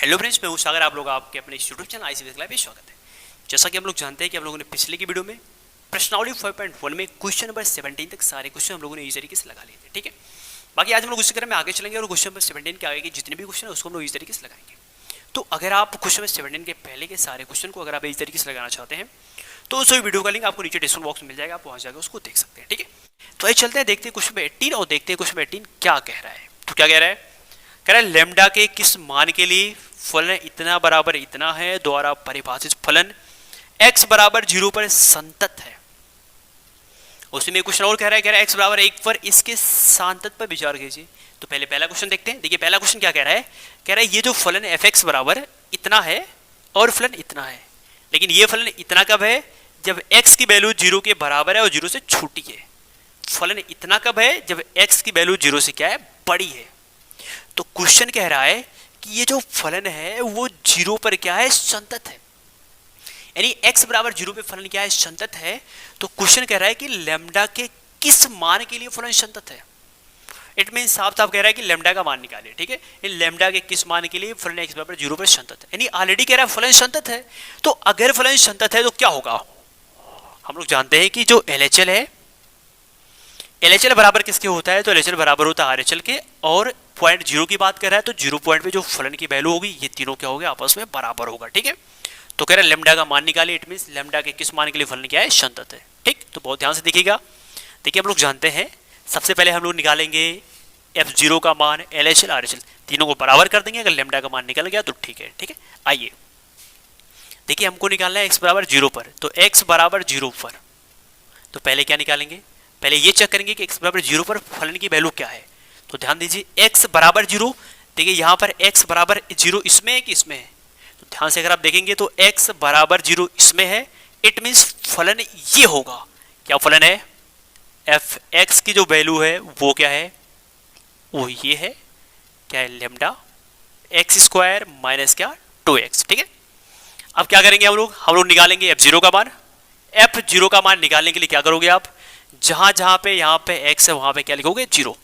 Hello friends, मैं हूं सागर। आप लोग आपके अपने यूट्यूब चैनल आईसीएस क्लास में स्वागत है। जैसा कि हम लोग जानते हैं कि हम लोगों ने पिछले की वीडियो में प्रश्नावली 5.1 में क्वेश्चन नंबर 17 तक सारे क्वेश्चन हम लोगों ने इस तरीके से लगा लिए थे। ठीक है, बाकी आज हम लोग उसी क्रम में आगे चलेंगे और क्वेश्चन नंबर 17 के आगे के जितने भी क्वेश्चन है उसको हम लोग इस तरीके से लगाएंगे। तो अगर आप क्वेश्चन नंबर 17 के पहले के सारे क्वेश्चन को अगर आप इस तरीके से लगाना चाहते हैं तो उस वीडियो का लिंक आपको नीचे डिस्क्रिप्शन बॉक्स में मिल जाएगा, आप वहां जाकर उसको देख सकते हैं। ठीक है, तो आइए चलते हैं, देखते हैं क्वेश्चन 18 और देखते हैं क्वेश्चन 18 क्या कह रहा है। तो क्या कह रहा है? कह रहा है लेमडा के किस मान के लिए फलन इतना बराबर इतना है द्वारा परिभाषित फलन x बराबर 0 पर संतत है। उसमें क्वेश्चन और कह रहा है x बराबर 1 पर इसके सांतत पर विचार कीजिए। तो पहले पहला क्वेश्चन देखते हैं। देखिए पहला क्वेश्चन क्या कह रहा है? कह रहा है ये जो फलन fx बराबर इतना है और फलन इतना है, लेकिन ये फलन इतना कब है? जब x की वैल्यू 0 के बराबर है और 0 से छोटी है। फलन इतना कब है? जब x की वैल्यू 0 से क्या है? बड़ी है। तो क्वेश्चन कह रहा है कि ये जो फलन है वो 0 पर क्या है? संतत है। यानी x बराबर 0 पे फलन क्या है? संतत है। तो क्वेश्चन कह रहा है कि लेमडा के किस मान के लिए फलन संतत है। इट मीन साफ साफ कह रहा है कि लेमडा का मान निकालिए। ठीक है, इन लेमडा के किस मान के लिए फलन x बराबर 0 पर संतत है। यानी ऑलरेडी कह रहा है फलन संतत है। तो अगर फलन संतत है तो क्या होगा? हम लोग जानते हैं कि जो LHL है, LHL बराबर किसके होता है? तो LHL बराबर होता है RHL के, और पॉइंट 0 की बात कर रहा है तो 0 पॉइंट पे जो फलन की वैल्यू होगी ये तीनों क्या होगा? आपस में बराबर होगा। ठीक है, तो कह रहा है लेमडा का मान निकालिए। इट मींस लेमडा के किस मान के लिए फलन क्या है? संतत है। ठीक, तो बहुत ध्यान से देखिएगा। देखिए हम लोग जानते हैं सबसे पहले हम लोग निकालेंगे f0 का मान, LHL RHL तीनों को बराबर कर देंगे। अगर लेमडा का मान निकल गया तो ठीक है। ठीक है, आइए देखिए हमको निकालना है x बराबर 0 पर। तो x बराबर 0 पर तो पहले क्या निकालेंगे? पहले ये चेक करेंगे कि x बराबर 0 पर फलन की वैल्यू क्या है। तो ध्यान दीजिए x बराबर 0, देखिए यहाँ पर x बराबर 0 इसमें है कि इसमें है? तो ध्यान से अगर आप देखेंगे तो x बराबर 0 इसमें है। इट मींस फलन ये होगा। क्या फलन है? f(x) की जो वैल्यू है वो क्या है? वो ये है, क्या है? लेमडा x स्क्वायर माइनस क्या? 2x। ठीक है, अब क्या करेंगे हम लोग निकालेंगे f0 का मान। f0 का मान निकालने के लिए क्या करोगे आप? जहां जहां पे यहाँ पे x है वहां पे क्या लिखोगे? 0।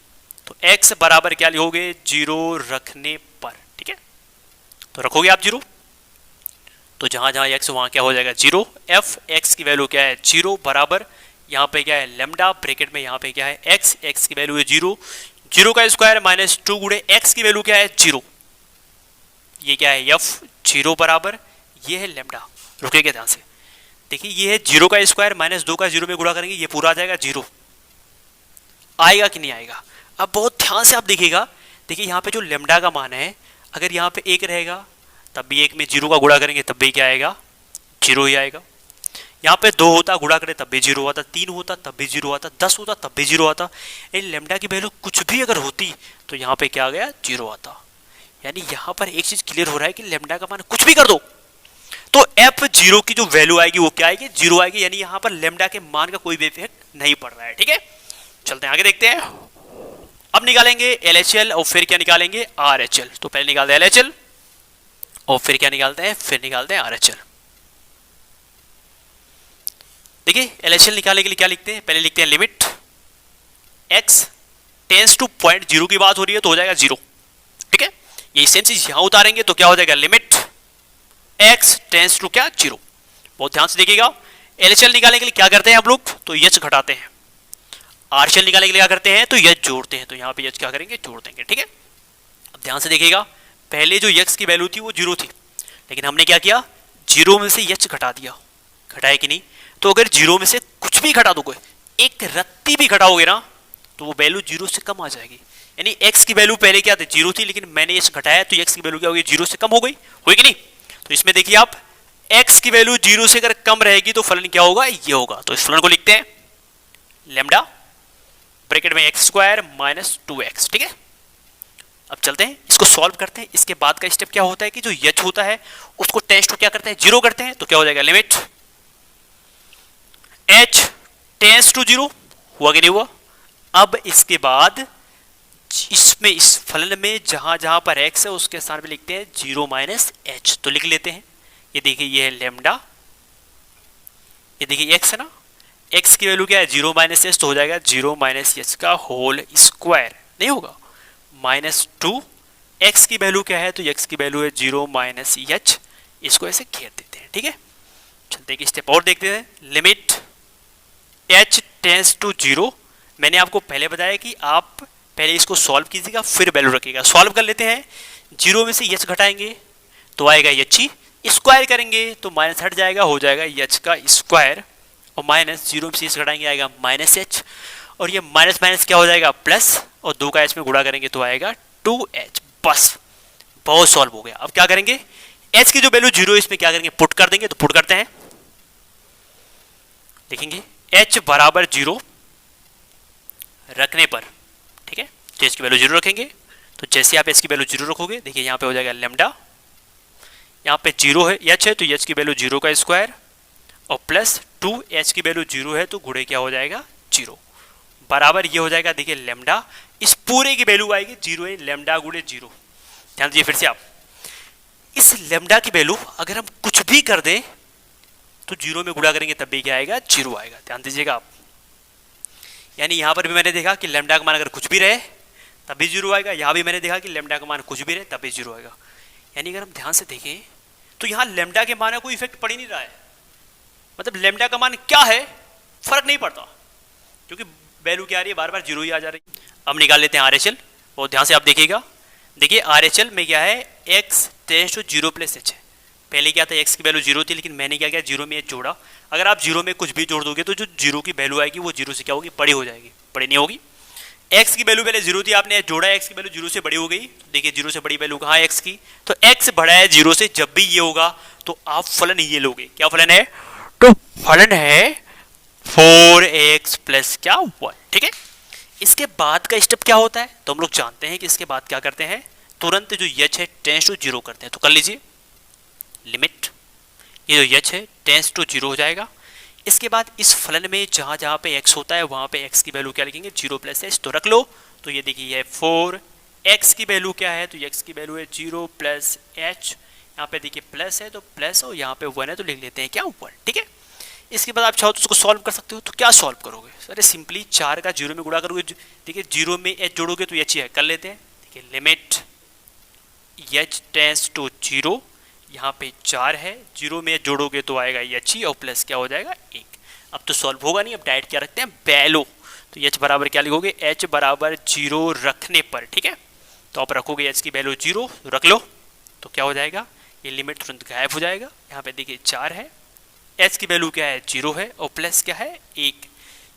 तो x बराबर क्या लिखोगे? 0 रखने पर। ठीक है, तो रखोगे आप 0, तो जहां जहां x वहां क्या हो जाएगा? 0। f(x) की वैल्यू क्या है? 0 बराबर यहाँ पे क्या है? लेमडा, ब्रैकेट में यहाँ पे क्या है? x की वैल्यू है 0, 0 का स्क्वायर माइनस 2 गुणे x की वैल्यू क्या है? 0। ये क्या है? f0 बराबर ये है लेमडा। रुकेगा ध्यान से, देखिए ये है 0 का स्क्वायर माइनस 2 का 0 में गुणा करेंगे, ये पूरा आ जाएगा 0। आएगा कि नहीं आएगा? अब बहुत ध्यान से आप देखिएगा। देखिए यहाँ पे जो लेमडा का मान है, अगर यहाँ पे 1 रहेगा तब भी 1 में 0 का गुणा करेंगे तब भी क्या आएगा? 0 ही आएगा। यहाँ पे 2 होता गुणा करें तब भी 0 आता, 3 होता तब भी 0 आता, 10 होता तब भी 0 आता। लेमडा की वैल्यू कुछ भी अगर होती तो यहाँ पे क्या आ गया? 0 आता। यानी यहाँ पर एक चीज क्लियर हो रहा है कि लेमडा का मान कुछ भी कर दो तो f0 की जो वैल्यू आएगी वो क्या आएगी? 0 आएगी। यानी यहाँ पर लेमडा के मान का कोई भी इफेक्ट नहीं पड़ रहा है। ठीक है, चलते हैं आगे देखते हैं। अब निकालेंगे LHL और फिर क्या निकालेंगे? RHL। तो पहले निकालते हैं LHL और फिर क्या निकालते हैं? फिर निकालते हैं RHL। देखिए LHL निकालने के लिए क्या लिखते हैं? पहले लिखते हैं लिमिट x टेंस टू 0.0 की बात हो रही है तो हो जाएगा 0। ठीक है, ये सेम चीज यहां उतारेंगे तो क्या हो जाएगा? लिमिट x टेंस टू क्या? 0। बहुत ध्यान से देखिएगा। LHL निकालने के लिए क्या करते हैं हम लोग? तो h घटाते हैं। RHL निकालने के लिए क्या करते हैं? तो h जोड़ते हैं। तो यहाँ पे h क्या करेंगे? जोड़ देंगे। ठीक है, अब ध्यान से देखिएगा। पहले जो x की वैल्यू थी वो 0 थी, लेकिन हमने क्या किया? 0 में से h घटा दिया। घटाए कि नहीं? तो अगर 0 में से कुछ भी घटा दोगे, एक रत्ती भी घटाओगे ना, तो वो वैल्यू 0 से कम आ जाएगी। यानी x की वैल्यू पहले क्या थी? 0 थी, लेकिन मैंने h घटाया तो x की वैल्यू क्या होगी? 0 से कम हो गई। हुई कि नहीं? तो इसमें देखिए आप x की वैल्यू 0 से अगर कम रहेगी तो फलन क्या होगा? ये होगा। तो इस फलन को लिखते हैं लेमडा, ब्रैकेट में x स्क्वायर माइनस 2x। ठीक है, अब चलते हैं इसको सॉल्व करते हैं। इसके बाद का स्टेप क्या होता है कि जो h होता है उसको टेंस टू क्या करते हैं? 0 करते हैं। तो क्या हो जाएगा? Limit h tends to 0। हुआ कि नहीं हुआ? अब इसके बाद इसमें इस फलन में जहां जहां पर x है उसके स्थान पे लिखते हैं 0 माइनस h। तो लिख लेते हैं। ये देखिए ये है लेमडा, ये देखिए x है ना, x की वैल्यू क्या है? 0 माइनस h। तो हो जाएगा 0 माइनस h का होल स्क्वायर, नहीं होगा? -2 x की वैल्यू क्या है, तो x की वैल्यू है 0 माइनस एच, इसको ऐसे घेर देते हैं। ठीक है, चलते एक स्टेप और देखते हैं। लिमिट h टेंस टू 0, मैंने आपको पहले बताया कि आप पहले इसको सॉल्व कीजिएगा फिर वैल्यू रखिएगा। सॉल्व कर लेते हैं, 0 में से h घटाएंगे तो आएगा h ही, स्क्वायर करेंगे तो माइनस हट जाएगा, हो जाएगा h का स्क्वायर, और माइनस 0 में से h घटाएंगे आएगा माइनस h, और ये माइनस माइनस क्या हो जाएगा प्लस, और 2 का h में गुणा करेंगे तो आएगा 2h। बस बहुत सॉल्व हो गया। अब क्या करेंगे, h की जो वैल्यू 0 इसमें क्या करेंगे पुट कर देंगे, तो पुट करते हैं, देखेंगे h बराबर 0 रखने पर, ठीक है, तो h की वैल्यू 0 रखेंगे, तो जैसे आप h की वैल्यू 0 रखोगे, देखिए यहाँ पे हो जाएगा लेमडा, यहाँ पे 0 है h है तो h की वैल्यू 0 का स्क्वायर, और प्लस 2h की वैल्यू 0 है तो गुणे क्या हो जाएगा 0, बराबर ये हो जाएगा, देखिए लेमडा, इस पूरे की वैल्यू आएगी 0 है, लेमडा गुणे 0। ध्यान दीजिए फिर से आप, इस लेमडा की वैल्यू अगर हम कुछ भी कर दें तो 0 में गुणा करेंगे तब भी क्या आएगा 0 आएगा। ध्यान दीजिएगा आप, यानी यहाँ पर भी मैंने देखा कि लेमडा का मान अगर कुछ भी रहे तब भी 0 आएगा, यहाँ भी मैंने देखा कि लेमडा का मान कुछ भी रहे तब भी 0 आएगा। यानी अगर हम ध्यान से देखें तो यहाँ लेमडा के मान का कोई इफेक्ट पड़ ही नहीं रहा है, मतलब लेमडा का मान क्या है फर्क नहीं पड़ता, क्योंकि वैल्यू क्या आ रही है बार बार 0 ही आ जा रही है। अब निकाल लेते हैं RHL, बहुत ध्यान से आप देखिएगा, देखिए RHL में क्या है x tends to 0 plus h है, पहले क्या था x की वैल्यू 0 थी, लेकिन मैंने क्या किया 0 में h जोड़ा। अगर आप 0 में कुछ भी जोड़ दोगे तो जो 0 की वैल्यू आएगी वो 0 से क्या होगी बड़ी हो जाएगी, बड़ी नहीं होगी। x की वैल्यू पहले 0 थी, आपने h जोड़ा, x की वैल्यू 0 से बड़ी हो गई, तो देखिए 0 से बड़ी वैल्यू कहाँ है x की, तो x बड़ा है 0 से, जब भी ये होगा तो आप फलन ये लोगे, क्या फलन है, तो फलन है 4x प्लस क्या 1। ठीक है, इसके बाद का स्टेप क्या होता है, तो हम लोग जानते हैं कि इसके बाद क्या करते हैं, तुरंत जो h है टेंस टू 0 करते हैं, तो कर लीजिए लिमिट, ये जो h है टेंस टू 0 हो जाएगा। इसके बाद इस फलन में जहाँ जहाँ पे x होता है वहाँ पे x की वैल्यू क्या लिखेंगे 0 प्लस h, तो रख लो, तो ये देखिए ये 4, x की वैल्यू क्या है, तो x की वैल्यू है 0 प्लस h, यहाँ पे देखिए प्लस है तो प्लस, और यहाँ पे 1 है तो लिख लेते हैं क्या 1। ठीक है, इसके बाद आप चाहो तो उसको सॉल्व कर सकते हो, तो क्या सॉल्व करोगे, अरे सिंपली 4 का 0 में गुणा करोगे, देखिए 0 में h जोड़ोगे तो h ही है, कर लेते हैं, देखिए लिमिट h टेंस टू 0, यहाँ पे 4 है, 0 में जोड़ोगे तो आएगा h ही, और प्लस क्या हो जाएगा 1। अब तो सॉल्व होगा नहीं, अब डायरेक्ट क्या रखते हैं वैल्यू, तो h बराबर क्या लिखोगे, h बराबर 0 रखने पर, ठीक है, तो आप रखोगे h की वैल्यू 0 रख लो, तो क्या हो जाएगा, ये लिमिट तुरंत गायब हो जाएगा। यहाँ पे देखिए 4 है, h की वैल्यू क्या है 0 है, और प्लस क्या है 1,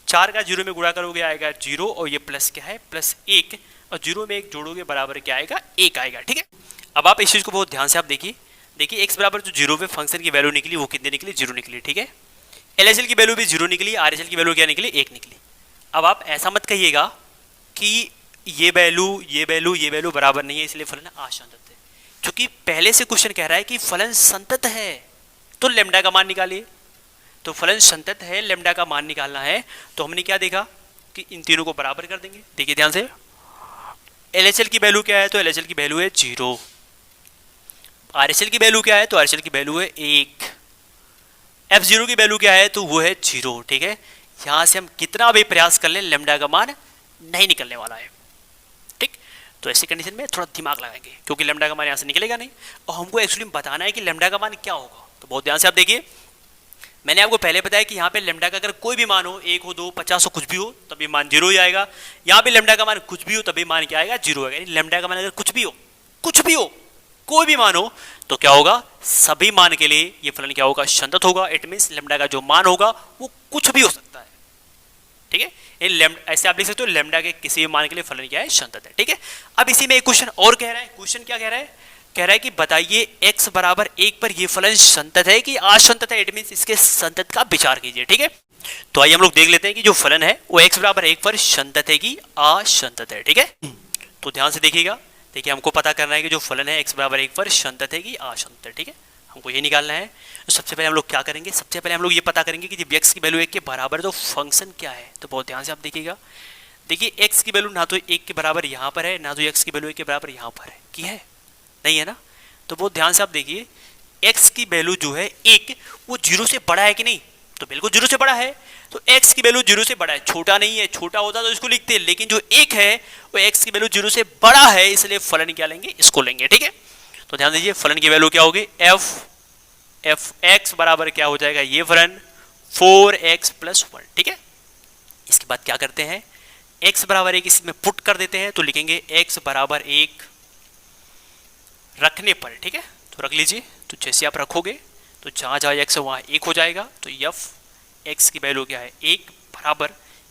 4 का 0 में गुणा करोगे आएगा 0, और ये प्लस क्या है प्लस 1, और 0 में 1 जोड़ोगे बराबर क्या आएगा 1 आएगा। ठीक है, अब आप इस चीज़ को बहुत ध्यान से आप देखिए, देखिए x बराबर जो 0 पे फंक्शन की वैल्यू निकली वो कितनी निकली 0 निकली। ठीक है, LHL की वैल्यू भी 0 निकली, RHL की वैल्यू क्या निकली 1 निकली। अब आप ऐसा मत कहिएगा कि ये वैल्यू बराबर नहीं है इसलिए फलन असंतत है, क्योंकि पहले से क्वेश्चन कह रहा है कि फलन संतत है तो लेमडा का मान निकालिए, तो फलन संतत है लेमडा का मान निकालना है, तो हमने क्या देखा कि इन तीनों को बराबर कर देंगे। देखिए ध्यान से, LHL की वैल्यू क्या है, तो LHL की वैल्यू है 0, RHL की वैल्यू क्या है, तो RHL की वैल्यू है 1, F0 की वैल्यू क्या है, तो वो है 0। ठीक है, यहाँ से हम कितना भी प्रयास कर लें लेमडा का मान नहीं निकलने वाला है। ठीक, तो ऐसी कंडीशन में थोड़ा दिमाग लगाएंगे, क्योंकि लेमडा का मान यहाँ से निकलेगा नहीं, और हमको एक्चुअली बताना है कि लेमडा का मान क्या होगा। तो बहुत ध्यान से आप देखिए, मैंने आपको पहले बताया कि यहाँ पे लेमडा का अगर कोई भी मान हो, 1 हो 2 50 हो कुछ भी हो तभी मान 0 ही आएगा। यहाँ पे लेमडा का मान कुछ भी हो तभी मान क्या आएगा 0 आएगा। लेमडा का मान अगर कुछ भी हो कोई भी मान हो तो क्या होगा, सभी मान के लिए ये फलन क्या होगा संतत होगा। इट मींस लेमडा का जो मान होगा वो कुछ भी हो सकता है। ठीक है, ऐसे आप लिख सकते हो लेमडा के किसी भी मान के लिए फलन क्या है संतत है। ठीक है, अब इसी में एक क्वेश्चन और कह रहा है, क्वेश्चन क्या कह रहा है, कह रहा है कि बताइए x बराबर 1 पर ये फलन संतत है कि असंतत है। इट मींस इसके संतत का विचार कीजिए। ठीक है, तो आइए हम लोग देख लेते हैं कि जो फलन है वो x बराबर 1 पर संतत है कि असंतत है। ठीक है, तो ध्यान से देखिएगा, देखिए हमको पता करना है कि जो फलन है x बराबर 1 पर संतत है कि असंतत है। ठीक है, हमको ये निकालना है। तो सबसे पहले हम लोग क्या करेंगे, सबसे पहले हम लोग ये पता करेंगे कि जब x की वैल्यू 1 के बराबर है तो फंक्शन क्या है। तो बहुत ध्यान से आप देखिएगा, देखिए x की वैल्यू ना तो 1 के बराबर यहाँ पर है, ना तो x की वैल्यू 1 के बराबर यहाँ पर है, कि है नहीं है ना। तो बहुत ध्यान से आप देखिए, x की वैल्यू जो है 1 वो 0 से बड़ा है कि नहीं, तो बिल्कुल जीरो से बड़ा है, तो x की वैल्यू जीरो से बड़ा है, छोटा नहीं है, छोटा होता तो इसको लिखते हैं, लेकिन जो एक है वो x की वैल्यू जीरो से बड़ा है, इसलिए फलन क्या लेंगे, इसको लेंगे। ठीक है, तो ध्यान दीजिए फलन की वैल्यू क्या होगी, एफ एक्स बराबर क्या हो जाएगा, ये फलन 4x प्लस 1। ठीक है, इसके बाद क्या करते हैं, x बराबर 1 इसमें पुट कर देते हैं, तो लिखेंगे x बराबर 1 रखने पर। ठीक है, तो रख लीजिए, तो जैसे आप रखोगे तो जहाँ जहाँ x है वहाँ 1 हो जाएगा, तो f x की वैल्यू क्या है 1 बराबर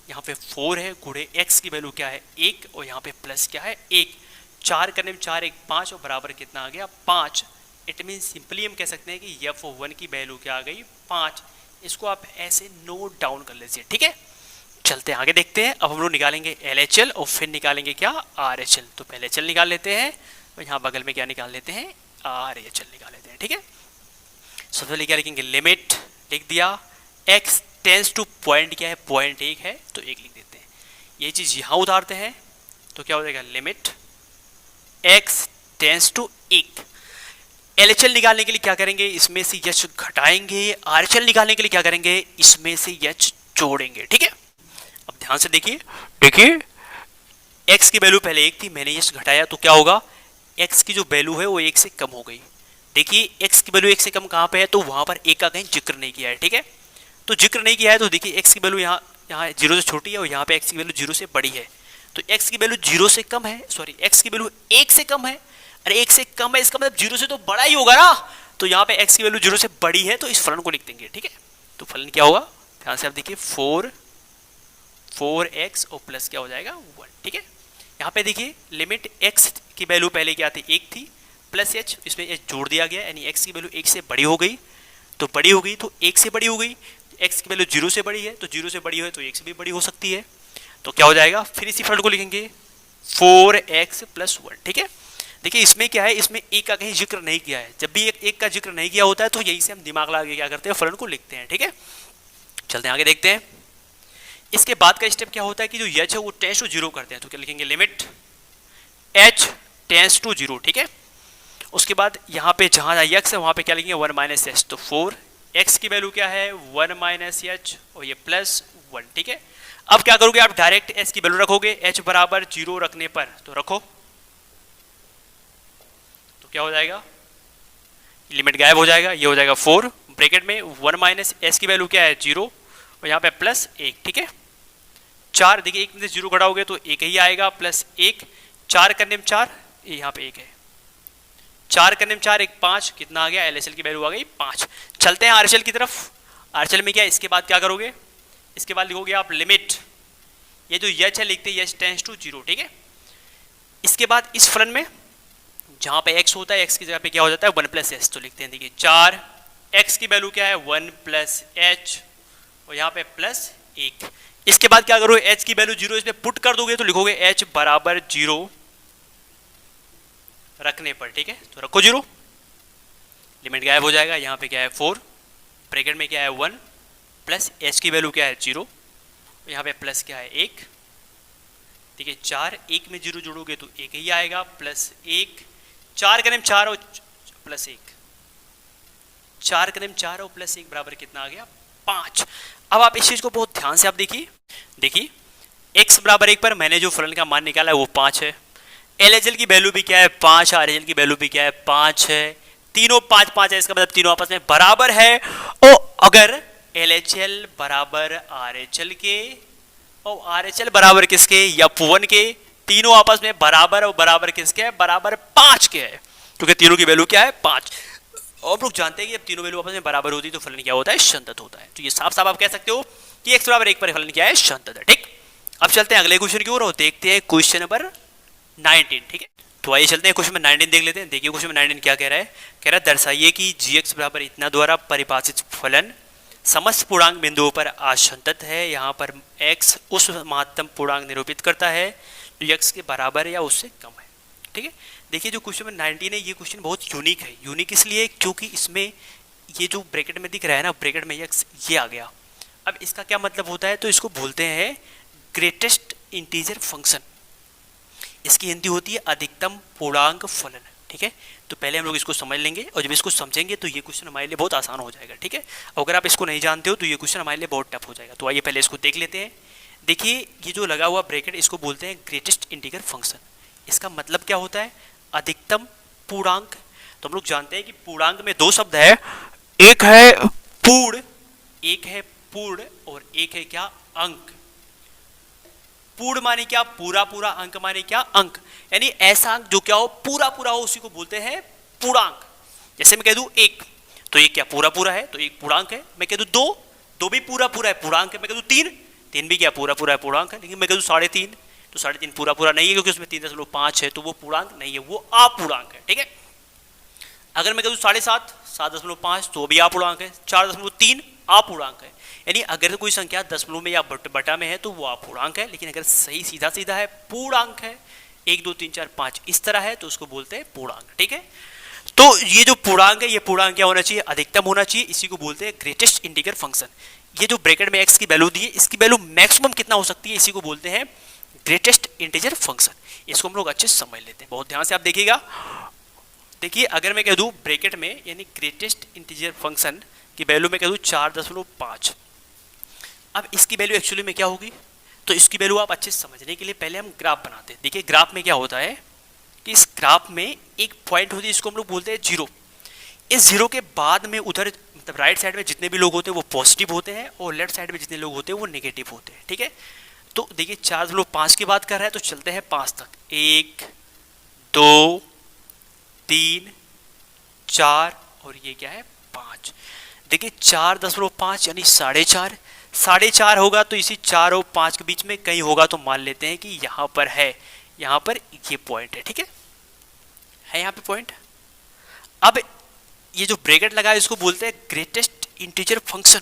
यहाँ पे 4 है, गुणे x की वैल्यू क्या है 1, और यहाँ पे प्लस क्या है 1, 4 करने में 4 1 5, और बराबर कितना आ गया 5। इट मीन सिंपली हम कह सकते हैं कि f1 की वैल्यू क्या आ गई 5। इसको आप ऐसे नोट डाउन कर लीजिए। ठीक है, चलते हैं आगे देखते हैं। अब हम लोग निकालेंगे LHL और फिर निकालेंगे क्या RHL। तो पहले HL निकाल लेते हैं, और यहाँ बगल में क्या निकाल लेते हैं, RHL निकाल लेते हैं। ठीक है, सबसे पहले क्या लिखेंगे, लिमिट लिख दिया, x टेंस टू पॉइंट क्या है 0.1 है, तो 1 लिख देते हैं। ये चीज़ यहाँ उतारते हैं तो क्या हो जाएगा, limit x tends to 1। LHL निकालने के लिए क्या करेंगे, इसमें से h घटाएंगे, RHL निकालने के लिए क्या करेंगे, इसमें से h जोड़ेंगे। ठीक है, अब ध्यान से देखिए, x की वैल्यू पहले 1 थी, मैंने h घटाया तो क्या होगा, x की जो वैल्यू है वो 1 से कम हो गई। देखिए x की वैल्यू 1 से कम कहाँ पे है, तो वहां पर 1 का कहीं जिक्र नहीं किया है। ठीक है, तो जिक्र नहीं किया है, तो देखिए x की वैल्यू यहाँ 0 से छोटी है, और यहाँ पे x की वैल्यू 0 से बड़ी है, तो x की वैल्यू 0 से कम है, सॉरी x की वैल्यू 1 से कम है। अरे 1 से कम है, इसका मतलब 0 से तो बड़ा ही होगा ना, तो यहाँ पे x की वैल्यू 0 से बड़ी है, तो इस फलन को लिख देंगे। ठीक है, तो फलन क्या होगा, ध्यान से आप देखिए 4x और प्लस क्या हो जाएगा 1। ठीक है, यहाँ पे देखिए लिमिट x की वैल्यू पहले क्या थी 1 थी, प्लस h, इसमें h जोड़ दिया गया, यानी x की वैल्यू 1 से बड़ी हो गई, तो बड़ी हो गई तो 1 से बड़ी हो गई, x की वैल्यू 0 से बड़ी है, तो 0 से बड़ी है तो 1 से भी बड़ी हो सकती है, तो क्या हो जाएगा, फिर इसी फलन को लिखेंगे 4x प्लस 1। ठीक है, देखिए इसमें क्या है, इसमें 1 का कहीं जिक्र नहीं किया है, जब भी एक का जिक्र नहीं किया होता है तो यही से हम दिमाग लगा के क्या करते हैं, फलन को लिखते हैं। ठीक है, चलते हैं आगे देखते हैं। इसके बाद का स्टेप क्या होता है कि जो h है वो टेंस टू 0 करते हैं, तो क्या लिखेंगे, लिमिट h टेंस टू 0। ठीक है, उसके बाद यहाँ पे जहाँ x है वहाँ पे क्या लिखेंगे 1 माइनस एच, तो 4 x की वैल्यू क्या है 1 माइनस एच और ये प्लस 1। ठीक है, अब क्या करोगे आप, डायरेक्ट h की वैल्यू रखोगे, h बराबर 0 रखने पर, तो रखो, तो क्या हो जाएगा, लिमिट गायब हो जाएगा, ये हो जाएगा 4 ब्रैकेट में 1 माइनस एच की वैल्यू क्या है 0, और यहाँ पे प्लस 1। ठीक है, 4, देखिए 1 में से 0 घटाओगे तो 1 ही आएगा, प्लस 1, 4 करने में 4, यहाँ पे 1 है, 4 करने में 4 1 5, कितना आ गया, LHL की वैल्यू आ गई 5। चलते हैं RHL की तरफ। RHL में क्या, इसके बाद क्या करोगे, इसके बाद लिखोगे आप लिमिट, ये जो h है लिखते हैं h टेंस टू 0। ठीक है, इसके बाद इस फलन में जहाँ पे x होता है, x की जगह पे क्या हो जाता है 1 प्लस एच, तो लिखते हैं, देखिए 4 x की वैल्यू क्या है 1 प्लस एच, और यहाँ पे प्लस 1। इसके बाद क्या करोगे, h की वैल्यू 0 इसमें पुट कर दोगे, तो लिखोगे h बराबर 0 रखने पर। ठीक है, तो रखो 0, लिमिट गायब हो जाएगा, यहाँ पे क्या है 4 ब्रैकेट में क्या है 1 प्लस h की वैल्यू क्या है 0, यहाँ पे प्लस क्या है 1। देखिए 4 1 में 0 जोड़ोगे तो 1 ही आएगा, प्लस 1, 4 करने में 4 और प्लस 1, 4 करने में 4 और प्लस 1 बराबर कितना आ गया 5। अब आप इस चीज को बहुत ध्यान से आप देखिए x बराबर 1 पर मैंने जो फलन का मान निकाला है वो 5 है, LHL की वैल्यू भी क्या है 5, RHL की वैल्यू भी क्या है 5 है, तीनों 5 5 है, इसका मतलब तीनों आपस में बराबर है। और अगर LHL बराबर RHL के और RHL बराबर किसके, F1 के, तीनों आपस में बराबर, और बराबर किसके है, बराबर 5 के है, क्योंकि तीनों की वैल्यू क्या है 5। और लोग जानते हैं कि जब तीनों वैल्यू आपस में बराबर होती है तो फलन क्या होता है, संतत होता है। तो ये साफ साफ आप कह सकते हो कि x बराबर 1 पर फलन क्या है, संतत है। ठीक, अब चलते हैं अगले क्वेश्चन की ओर और देखते हैं क्वेश्चन नंबर 19। ठीक है, तो आइए चलते हैं क्वेश्चन नंबर 19 देख लेते हैं। देखिए क्वेश्चन नंबर 19 क्या कह रहा है, कह रहा है दर्शाइए कि gx बराबर इतना द्वारा परिभाषित फलन समस्त पूर्णांक बिंदुओं पर असंतत है। यहाँ पर x उस महत्तम पूर्णांक निरूपित करता है जो x के बराबर या उससे कम है। ठीक है, देखिए जो क्वेश्चन नंबर 19 है ये क्वेश्चन बहुत यूनिक है। यूनिक इसलिए क्योंकि इसमें ये जो ब्रैकेट में दिख रहा है ना, ब्रैकेट में x ये आ गया। अब इसका क्या मतलब होता है, तो इसको बोलते हैं ग्रेटेस्ट इंटीजर फंक्शन, इसकी हिंदी होती है अधिकतम पूर्णांक फलन। ठीक है, तो पहले हम लोग इसको समझ लेंगे, और जब इसको समझेंगे तो ये क्वेश्चन हमारे लिए बहुत आसान हो जाएगा, ठीक है। अगर आप इसको नहीं जानते हो तो ये क्वेश्चन हमारे लिए बहुत टफ हो जाएगा। तो आइए पहले इसको देख लेते हैं। देखिए ये जो लगा हुआ ब्रैकेट, इसको बोलते हैं ग्रेटेस्ट इंटीजर फंक्शन। इसका मतलब क्या होता है? अधिकतम पूर्णांक। तो हम लोग जानते हैं कि पूर्णांक में दो शब्द है, एक है पूर्ण, एक है पूर्ण, और एक है क्या? अंक। पूर्ण माने क्या? पूरा पूरा। अंक माने क्या? अंक। यानी ऐसा अंक जो क्या हो, पूरा पूरा हो, उसी को बोलते हैं पूर्णांक। जैसे मैं कह दूं एक, तो एक क्या पूरा पूरा है, तो एक पूर्णांक है। मैं कह दूं दो, दो भी पूरा पूरा है, पूर्णांक है। मैं कह दूं तीन, तीन भी क्या पूरा पूरा है, पूर्णांक है। लेकिन मैं कह दूं 3.5, तो 3.5 पूरा पूरा नहीं है, क्योंकि उसमें 3.5 है, तो वो पूर्णांक नहीं है, वो अपूर्णांक है, ठीक है। अगर मैं कह दूं 7.5, 7.5, तो भी अपूर्णांक है। 4.3 अपूर्णांक है। यानी अगर कोई संख्या दशमलव में या बटा में है तो वो अपूर्णांक है, लेकिन अगर सही सीधा सीधा है, पूर्णांक है, 1 2 3 4 5 इस तरह है, तो उसको बोलते हैं पूर्णांक, ठीक है। तो ये जो पूर्णांक है, ये पूर्णांक क्या होना चाहिए? अधिकतम होना चाहिए। इसी को बोलते हैं ग्रेटेस्ट इंटीजर फंक्शन। ये जो ब्रैकेट में x की वैल्यू दी है, इसकी वैल्यू मैक्सिमम कितना हो सकती है, इसी को बोलते हैं ग्रेटेस्ट इंटीजर फंक्शन। इसको हम लोग अच्छे से समझ लेते हैं, बहुत ध्यान से आप देखिएगा। देखिए अगर मैं कह दूं ब्रैकेट में, यानी ग्रेटेस्ट इंटीजर फंक्शन की वैल्यू मैं कह दूं 4.5, अब इसकी वैल्यू एक्चुअली में क्या होगी? तो इसकी वैल्यू आप अच्छे से समझने के लिए पहले हम ग्राफ बनाते हैं। देखिए ग्राफ में क्या होता है कि इस ग्राफ में एक पॉइंट होती है, इसको हम लोग बोलते हैं जीरो। इस जीरो के बाद में उधर मतलब राइट साइड में जितने भी लोग होते हैं वो पॉजिटिव होते हैं, और लेफ्ट साइड में जितने लोग होते हैं वो नेगेटिव होते हैं, ठीक है। तो देखिए 4.5 की बात कर रहा है, तो चलते हैं 5 तक। 1 2 3 4 और ये क्या है? 5। देखिए 4.5 यानी 4.5, 4.5 होगा तो इसी 4 और 5 के बीच में कहीं होगा, तो मान लेते हैं कि यहाँ पर है, यहाँ पर ये पॉइंट है, ठीक है यहाँ पे पॉइंट। अब ये जो ब्रैकेट लगा है इसको बोलते हैं ग्रेटेस्ट इंटीजर फंक्शन,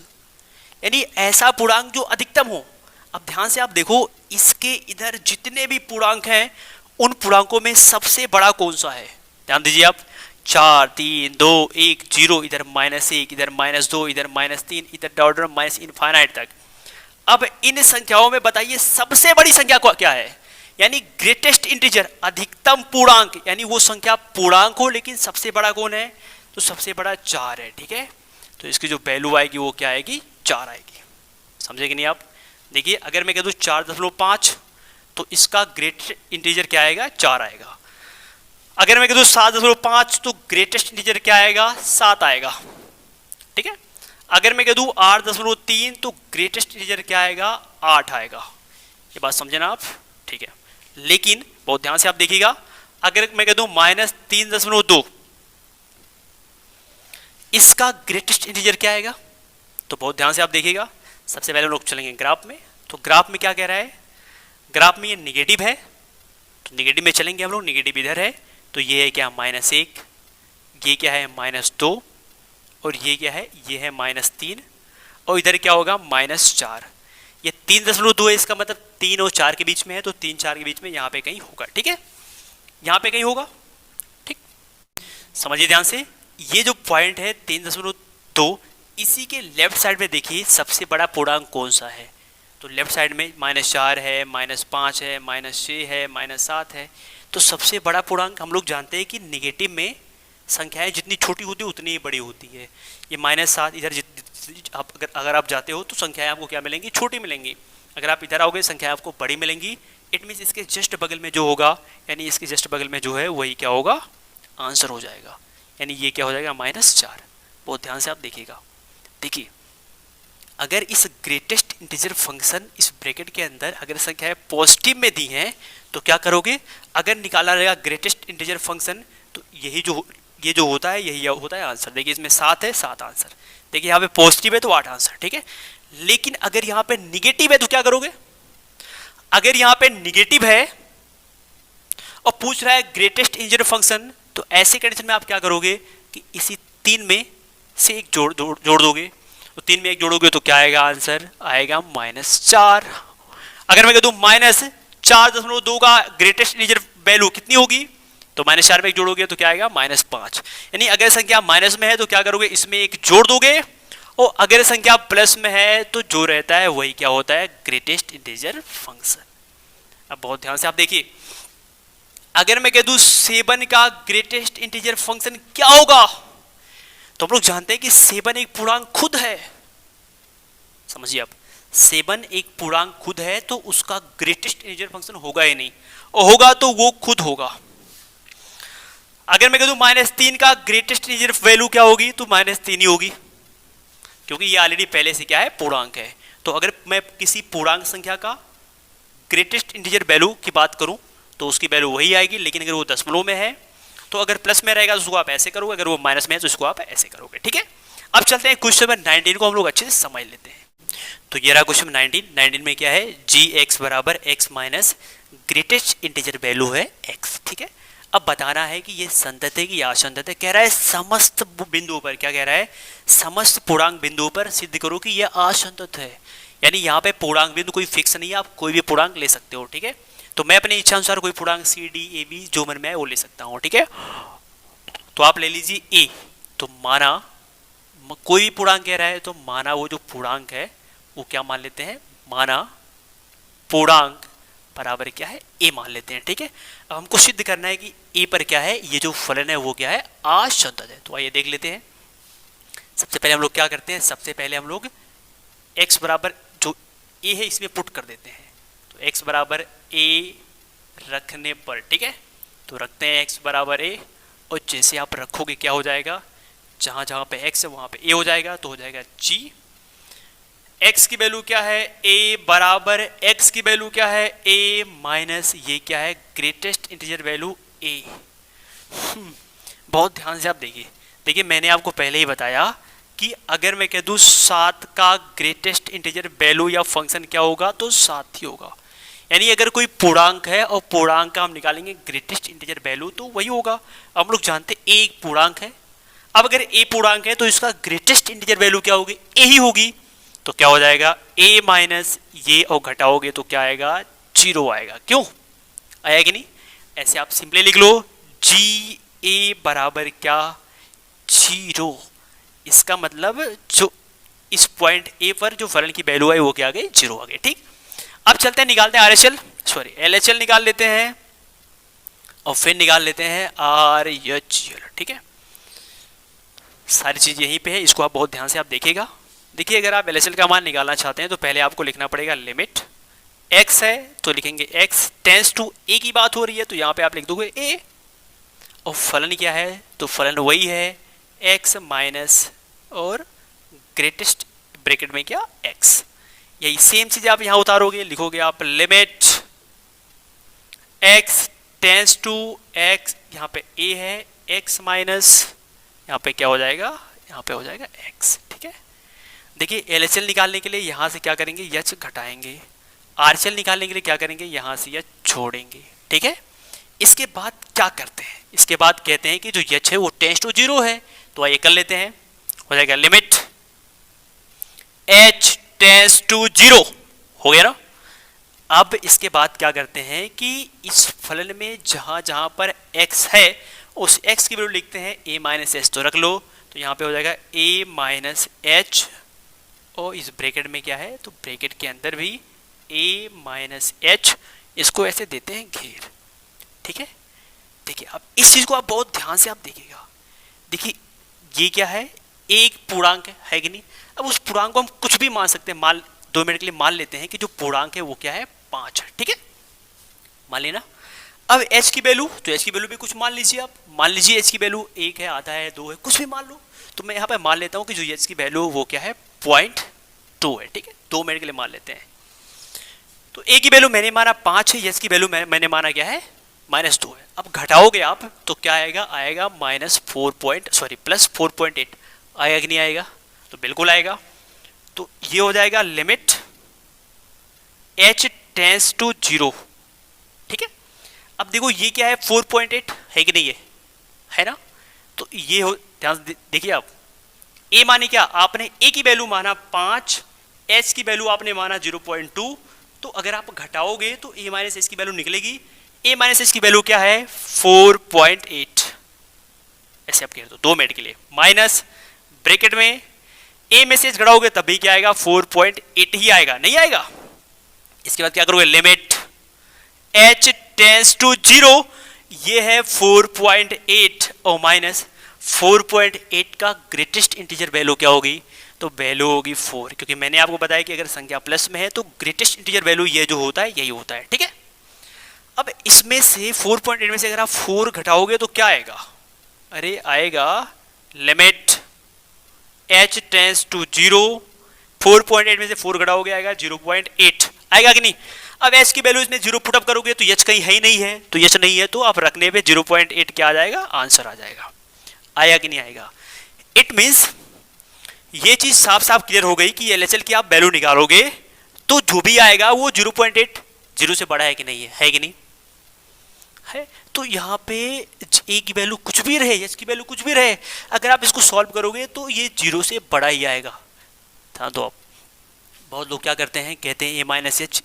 यानी ऐसा पूर्णांक जो अधिकतम हो। अब ध्यान से आप देखो, इसके इधर जितने भी पूर्णांक हैं उन पूर्णांकों में सबसे बड़ा कौन सा है? ध्यान दीजिए आप, 4 3 2 1 0, इधर -1, इधर -2, इधर -3, इधर डॉट माइनस इनफाइनाइट तक। अब इन संख्याओं में बताइए सबसे बड़ी संख्या क्या है? यानी ग्रेटेस्ट इंटीजर, अधिकतम पूर्णांक, यानी वो संख्या पूर्णांक हो लेकिन सबसे बड़ा कौन है? तो सबसे बड़ा 4 है, ठीक है। तो इसकी जो वैल्यू आएगी वो क्या आएगी? 4 आएगी। समझे कि नहीं आप? देखिए अगर मैं कह दूं 4.5, तो इसका ग्रेटेस्ट इंटीजर क्या आएगा? 4 आएगा। अगर मैं कह दूं 7.5, तो ग्रेटेस्ट इंटीजर क्या आएगा? 7 आएगा, ठीक है। अगर मैं कह दूं 8.3, तो ग्रेटेस्ट इंटीजर क्या आएगा? 8 आएगा। ये बात समझे ना आप? ठीक है। लेकिन बहुत ध्यान से आप देखिएगा, अगर मैं कह दूं -3.2, इसका ग्रेटेस्ट इंटीजर क्या आएगा? तो बहुत ध्यान से आप देखिएगा। सबसे पहले हम लोग चलेंगे ग्राफ में। तो ग्राफ में क्या कह रहा है? ग्राफ में ये निगेटिव है, तो निगेटिव में चलेंगे हम लोग। निगेटिव इधर है, तो ये है क्या? -1, ये क्या है? -2, और ये क्या है? ये है -3, और इधर क्या होगा? -4। ये 3.2 है, इसका मतलब 3 और 4 के बीच में है, तो 3 4 के बीच में यहाँ पे कहीं होगा, ठीक है। यहाँ पे कहीं होगा, ठीक। समझिए ध्यान से, ये जो पॉइंट है 3.2, इसी के लेफ्ट साइड में देखिए सबसे बड़ा पूर्णांक कौन सा है? तो लेफ्ट साइड में -4 है, -5 है, -6 है, -7 है। तो सबसे बड़ा पूर्णांक हम लोग जानते हैं कि निगेटिव में संख्याएं जितनी छोटी होती है उतनी ही बड़ी होती है। ये -7 इधर अगर आप जाते हो तो संख्याएं आपको क्या मिलेंगी? छोटी मिलेंगी। अगर आप इधर आओगे संख्याएं आपको बड़ी मिलेंगी। इट मीन्स इसके जस्ट बगल में जो होगा, यानी इसके जस्ट बगल में जो है वही क्या होगा? आंसर हो जाएगा। यानी ये क्या हो जाएगा? -4। बहुत ध्यान से आप देखिएगा। देखिए अगर इस ग्रेटेस्ट इंटीजर फंक्शन इस ब्रैकेट के अंदर अगर संख्याएं पॉजिटिव में दी हैं तो क्या करोगे? अगर निकाला रहेगा ग्रेटेस्ट इंटीजर फंक्शन, तो ये जो होता है यही होता है आंसर। देखिए इसमें 7 है, 7 आंसर। देखिए यहाँ पे पॉजिटिव है तो 8 आंसर, ठीक है। लेकिन अगर यहाँ पे निगेटिव है तो क्या करोगे? अगर यहाँ पे निगेटिव है और पूछ रहा है ग्रेटेस्ट इंटीजर फंक्शन, तो ऐसे कंडीशन में आप क्या करोगे कि इसी 3 में से एक जोड़ दोगे। तो 3 में 1 जोड़ोगे तो क्या आएगा? आंसर आएगा -4। अगर मैं कह दूं -4.2 का ग्रेटेस्ट इंटीजर वैल्यू कितनी होगी? तो -4 में 1 जोड़ोगे तो क्या आएगा? -5। यानी अगर संख्या माइनस में है तो क्या करोगे? इसमें 1 जोड़ दोगे, और अगर संख्या प्लस में है तो जो रहता है वही क्या होता है? Greatest integer function. अब बहुत ध्यान से आप देखिए, अगर मैं कह दूं 7 का ग्रेटेस्ट इंटीजर फंक्शन क्या होगा, तो हम लोग जानते हैं कि 7 एक पूर्णांक खुद है। समझिए आप, 7 एक पूर्णांक खुद है तो उसका ग्रेटेस्ट इंटीजर फंक्शन होगा ही नहीं, और होगा तो वो खुद होगा। अगर मैं कह दूं -3 का ग्रेटेस्ट इंटीजर वैल्यू क्या होगी, तो -3 ही होगी, क्योंकि ये ऑलरेडी पहले से क्या है, पूर्णांक है। तो अगर मैं किसी पूर्णांक संख्या का ग्रेटेस्ट इंटीजर वैल्यू की बात करूं तो उसकी वैल्यू वही आएगी, लेकिन अगर वो दशमलव में है तो अगर प्लस में रहेगा तो उसको आप ऐसे करोगे, अगर वो माइनस में है तो इसको आप ऐसे करोगे। ठीक है, अब चलते हैं क्वेश्चन नंबर 19 को हम लोग अच्छे से समझ लेते हैं। तो ये रहा क्वेश्चन 19 में क्या है, जी एक्स बराबर x minus greatest integer value है एक्स। ठीक है, अब बताना है कि ये संतत है कि असंतत है। कह रहा है समस्त बिंदुओं पर, क्या कह रहा है, समस्त पूर्णांक बिंदुओं पर सिद्ध करो कि यह असंतत है। यानी यहाँ पे पूर्णांक बिंदु कोई फिक्स नहीं है, आप कोई भी पूर्णांक ले सकते हो। ठीक है, तो मैं अपनी इच्छा अनुसार कोई पूर्णांक सी डी ए बी जो मन में आए वो ले सकता हूँ। ठीक है, तो आप ले लीजिए ए, तो माना कोई भी पूर्णांक कह रहा है तो माना वो जो पूर्णांक है वो क्या मान लेते हैं, माना पूर्णांक बराबर क्या है, ए मान लेते हैं। ठीक है, अब हमको सिद्ध करना है कि ए पर क्या है, ये जो फलन है वो क्या है, असंतत है। तो आइए देख लेते हैं। सबसे पहले हम लोग क्या करते हैं, सबसे पहले हम लोग x बराबर जो ए है इसमें पुट कर देते हैं। तो x बराबर ए रखने पर, ठीक है, तो रखते हैं x बराबर ए, और जैसे आप रखोगे क्या हो जाएगा, जहां जहां पे x है वहां पे a हो जाएगा, तो हो जाएगा g। x की वैल्यू क्या है, a बराबर x की वैल्यू क्या है, a माइनस ये क्या है, ग्रेटेस्ट इंटीजर वैल्यू a। बहुत ध्यान से आप देखिए मैंने आपको पहले ही बताया कि अगर मैं कह दूं 7 का ग्रेटेस्ट इंटीजर वैल्यू या फंक्शन क्या होगा, तो 7 ही होगा। यानी अगर कोई पूर्णांक है और पूर्णांक का हम निकालेंगे ग्रेटेस्ट इंटीजर वैल्यू तो वही होगा। अब हम लोग जानते हैं ए एक पूर्णांक है, अब अगर ए पूर्णांक है तो इसका ग्रेटेस्ट इंटीजर वैल्यू क्या होगी, ए ही होगी। तो क्या हो जाएगा, ए माइनस ये और घटाओगे तो क्या आएगा, 0 आएगा। क्यों आया कि नहीं, ऐसे आप सिंपली लिख लो, जी ए बराबर क्या, 0। इसका मतलब जो इस पॉइंट ए पर जो फलन की वैल्यू है वो क्या आ गई, 0 आ गई। ठीक, अब चलते हैं निकालते हैं एलएचएल निकाल लेते हैं, और फिर निकाल लेते हैं आरएचएल। ठीक है, सारी चीज यहीं पे है, इसको आप बहुत ध्यान से आप देखिएगा। देखिए अगर आप एलएचएल का मान निकालना चाहते हैं तो पहले आपको लिखना पड़ेगा लिमिट, x है तो लिखेंगे x टेंस टू a की बात हो रही है तो यहाँ पे आप लिख दोगे a, और फलन क्या है, तो फलन वही है x माइनस और ग्रेटेस्ट ब्रैकेट में क्या, x। यही सेम चीज आप यहाँ उतारोगे, लिखोगे आप limit x tends to x, यहाँ पे a है, x माइनस यहाँ पे क्या हो जाएगा, यहाँ पे हो जाएगा x। ठीक है, देखिए एलएचएल निकालने के लिए यहाँ से क्या करेंगे, यच घटाएंगे, आरएचएल निकालने के लिए क्या करेंगे, यहाँ से यच छोड़ेंगे। ठीक है, इसके बाद क्या करते हैं, इसके बाद कहते हैं कि जो यच है वो टेंस टू 0 है, तो आइए कर लेते हैं, हो जाएगा लिमिट h टेंस टू 0, हो गया ना। अब इसके बाद क्या करते हैं कि इस फलन में जहां जहां पर x है उस x की वैल्यू लिखते हैं a माइनस एच, तो रख लो, तो यहाँ पे हो जाएगा a माइनस एच, और इस ब्रैकेट में क्या है, तो ब्रैकेट के अंदर भी a माइनस एच, इसको ऐसे देते हैं घेर। ठीक है, देखिए अब इस चीज को आप बहुत ध्यान से आप देखिएगा। देखिए ये क्या है, एक पूर्णांक है कि नहीं। अब उस पूर्णांक को हम कुछ भी मान सकते हैं, मान 2 मिनट के लिए मान लेते हैं कि जो पूर्णांक है वो क्या है, 5 है। ठीक है, मान लेना। अब h की वैल्यू, तो h की वैल्यू भी कुछ मान लीजिए आप, मान लीजिए h की वैल्यू 1 है, आधा है, 2 है, कुछ भी मान लो। तो मैं यहाँ पे मान लेता हूँ कि जो h की वैल्यू वो क्या है, 0.2 है। ठीक है, 2 मिनट के लिए मान लेते हैं। तो a की वैल्यू मैंने माना 5 है, h की वैल्यू मैंने माना क्या है, -2 है। अब घटाओगे आप तो क्या आएगा, आएगा प्लस 4.8 आएगा कि नहीं आएगा, तो बिल्कुल आएगा। तो ये हो जाएगा लिमिट h टेंस टू 0। ठीक है, अब देखो ये क्या है, 4.8 है कि नहीं, है ना। तो ये हो, ध्यान देखिए आप, a माने क्या, आपने a की वैल्यू माना 5, h की वैल्यू आपने माना 0.2, तो अगर आप घटाओगे तो a माइनस एच की वैल्यू निकलेगी, a माइनस एच की वैल्यू क्या है, 4.8। ऐसे आप कह दो 2 मिनट के लिए, माइनस ब्रैकेट में a में से घटाओगे तब भी क्या आएगा, 4.8 ही आएगा, नहीं आएगा। इसके बाद क्या करोगे, लिमिट h टेंस टू 0, ये है 4.8 और माइनस 4.8 का ग्रेटेस्ट इंटीजर वैल्यू क्या होगी, तो वैल्यू होगी 4, क्योंकि मैंने आपको बताया कि अगर संख्या प्लस में है तो ग्रेटेस्ट इंटीजर वैल्यू ये जो होता है यही होता है, ठीक है। अब इसमें से 4.8 में से अगर आप 4 घटाओगे तो क्या आएगा, अरे आएगा लिमिट h टेंस टू 0, 4.8 में से 4 घटाओगे आएगा 0.8, आएगा कि नहीं। अब h की वैल्यू इसमें 0 पुटअप करोगे तो h कहीं है ही नहीं है, तो h नहीं है तो आप रखने पे 0.8 क्या आ जाएगा, आंसर आ जाएगा। आया कि नहीं आएगा। इट मीन्स ये चीज साफ साफ क्लियर हो गई कि LHL की आप वैल्यू निकालोगे तो जो भी आएगा वो 0.8 0 से बड़ा है कि नहीं है कि नहीं है। तो यहाँ पे a की वैल्यू कुछ भी रहे, h की वैल्यू कुछ भी रहे, अगर आप इसको सॉल्व करोगे तो ये 0 से बड़ा ही आएगा। हाँ, तो बहुत लोग क्या करते हैं, कहते हैं a minus H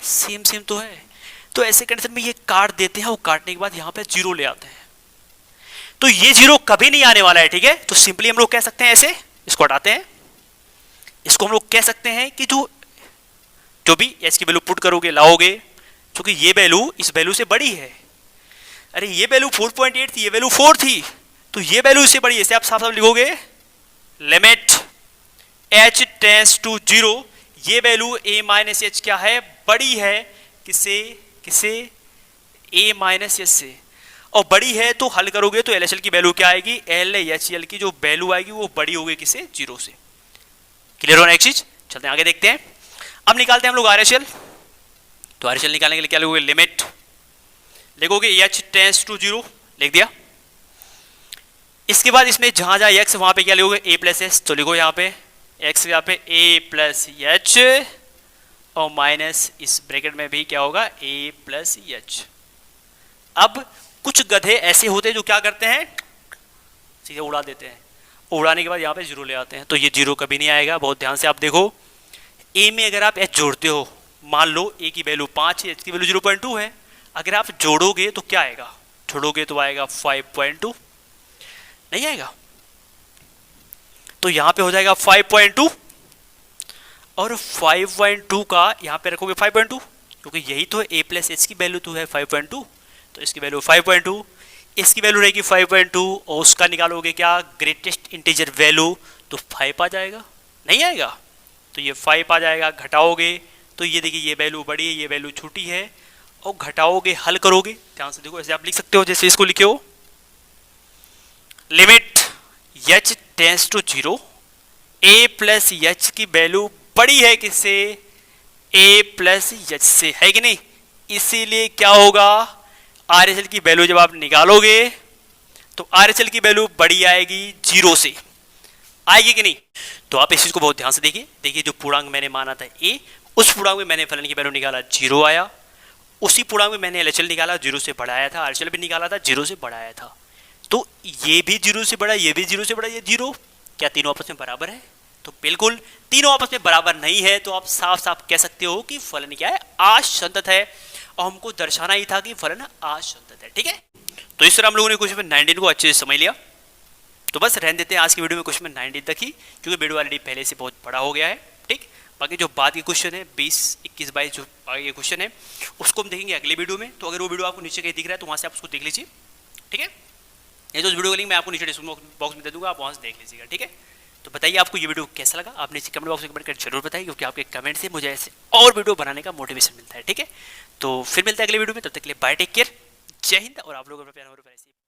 same same तो है, तो ऐसे कंडीशन में ये काट देते हैं, वो काटने के बाद यहाँ पे 0 ले आते हैं, तो ये 0 कभी नहीं आने वाला है, ठीक है। तो सिंपली हम लोग कह सकते हैं ऐसे, इसको हटाते हैं, इसको हम लोग कह सकते हैं कि जो भी h की वैल्यू पुट करोगे लाओगे, क्योंकि ये वैल्यू इस वैल्यू से बड़ी है। अरे ये वैल्यू 4.8 थी, ये वैल्यू 4 थी, तो ये वैल्यू इससे बड़ी है, इसे आप साफ साफ लिखोगे लिमिट h टेंस टू 0, ये वैल्यू a माइनस एच क्या है, बड़ी है किसे a माइनस एच से, और बड़ी है तो हल करोगे तो LHL की वैल्यू क्या आएगी, LHL की जो वैल्यू आएगी वो बड़ी होगी किसे, 0 से। क्लियर हो ना एक चीज। चलते हैं आगे देखते हैं। अब निकालते हैं हम लोग RHL। तो RHL निकालने के लिए क्या लिखोगे, लिमिट लिखोगे h टेंस टू 0, लिख दिया। इसके बाद इसमें जहां जहां x वहां पे क्या लिखोगे, a प्लस एच, तो लिखो यहाँ पे x यहाँ पे a प्लस एच और माइनस इस ब्रैकेट में भी क्या होगा, a प्लस एच। अब कुछ गधे ऐसे होते हैं जो क्या करते हैं, सीधे उड़ा देते हैं, उड़ाने के बाद यहाँ पे 0 ले आते हैं, तो ये 0 कभी नहीं आएगा। बहुत ध्यान से आप देखो, a में अगर आप h जोड़ते हो, मान लो a की वैल्यू 5 है, h की वैल्यू 0.2 है, अगर आप जोड़ोगे तो क्या आएगा, जोड़ोगे तो आएगा 5.2, नहीं आएगा, तो यहाँ पे हो जाएगा 5.2 और 5.2 का यहाँ पे रखोगे 5.2, क्योंकि यही तो a प्लस एच की वैल्यू तो है 5.2, तो इसकी वैल्यू 5.2, इसकी वैल्यू रहेगी 5.2 और उसका निकालोगे क्या, ग्रेटेस्ट इंटीजर वैल्यू, तो 5 आ जाएगा, नहीं आएगा, तो ये 5 आ जाएगा। घटाओगे तो ये देखिए ये वैल्यू बड़ी है, ये वैल्यू छोटी है, और घटाओगे हल करोगे, ध्यान से देखो, ऐसे आप लिख सकते हो जैसे इसको लिखे हो, limit h tends to 0, a plus h की वैल्यू बड़ी है किससे, a प्लस एच से, है कि नहीं। इसीलिए क्या होगा, RHL की वैल्यू जब आप निकालोगे तो RHL की वैल्यू बड़ी आएगी 0 से, आएगी कि नहीं। तो आप इस चीज को बहुत ध्यान से देखिए जो पूर्णांक मैंने माना था a, उस पूर्णांक में मैंने फलन की वैल्यू निकाला 0 आया, उसी पूर्णांक में मैंने LHL निकाला 0 से बढ़ाया था, RHL भी निकाला था 0 से बढ़ाया था, तो ये भी 0 से बड़ा, ये भी 0 से बड़ा, ये 0, क्या तीनों आपस में बराबर है, तो बिल्कुल तीनों आपस में बराबर नहीं है, तो आप साफ साफ कह सकते हो कि फलन क्या है, आसंतत है, और हमको दर्शाना ही था कि फलन आसंतत है, ठीक है। तो इस तरह हम लोगों ने क्वेश्चन 19 को अच्छे से समझ लिया। तो बस रहने देते हैं आज की वीडियो में क्वेश्चन 19 तक ही, क्योंकि वीडियो ऑलरेडी पहले से बहुत बड़ा हो गया है, ठीक। बाकी जो बाद के क्वेश्चन है 20, 21, 22 जो आगे क्वेश्चन है उसको हम देखेंगे अगले वीडियो में। तो अगर वो वीडियो आपको नीचे कहीं दिख रहा है तो वहाँ से आप उसको देख लीजिए, ठीक है। ये जो वीडियो का लिंक मैं आपको नीचे डिस्क्रिप्शन बॉक्स में दे दूंगा, आप वहाँ से देख लीजिएगा, ठीक है। तो बताइए आपको ये वीडियो कैसा लगा, आप नीचे कमेंट बॉक्स में कमेंट कर जरूर बताइए, क्योंकि आपके कमेंट से मुझे ऐसे और वीडियो बनाने का मोटिवेशन मिलता है, ठीक है। तो फिर मिलते हैं अगले वीडियो में, तब तक के लिए बाय, टेक केयर, जय हिंद, और आप लोगों का प्यार